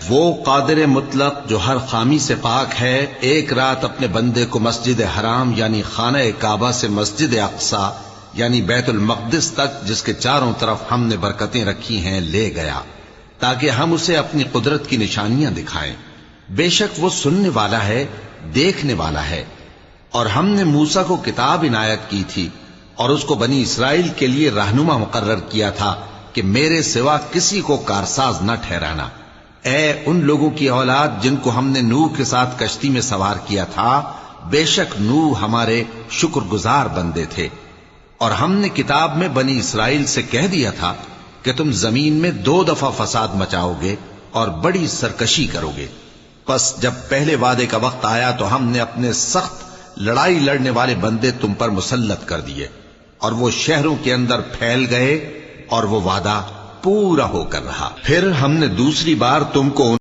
وہ قادر مطلق جو ہر خامی سے پاک ہے ایک رات اپنے بندے کو مسجد حرام یعنی خانہ کعبہ سے مسجد اقصی یعنی بیت المقدس تک جس کے چاروں طرف ہم نے برکتیں رکھی ہیں لے گیا تاکہ ہم اسے اپنی قدرت کی نشانیاں دکھائیں۔ بے شک وہ سننے والا ہے، دیکھنے والا ہے۔ اور ہم نے موسیٰ کو کتاب عنایت کی تھی اور اس کو بنی اسرائیل کے لیے رہنما مقرر کیا تھا کہ میرے سوا کسی کو کارساز نہ ٹھہرانا۔ اے ان لوگوں کی اولاد جن کو ہم نے نوح کے ساتھ کشتی میں سوار کیا تھا، بے شک نوح ہمارے شکر گزار بندے تھے۔ اور ہم نے کتاب میں بنی اسرائیل سے کہہ دیا تھا کہ تم زمین میں 2 دفعہ فساد مچاؤ گے اور بڑی سرکشی کرو گے۔ پس جب پہلے وعدے کا وقت آیا تو ہم نے اپنے سخت لڑائی لڑنے والے بندے تم پر مسلط کر دیے اور وہ شہروں کے اندر پھیل گئے اور وہ وعدہ پورا ہو کر رہا۔ پھر ہم نے دوسری بار تم کو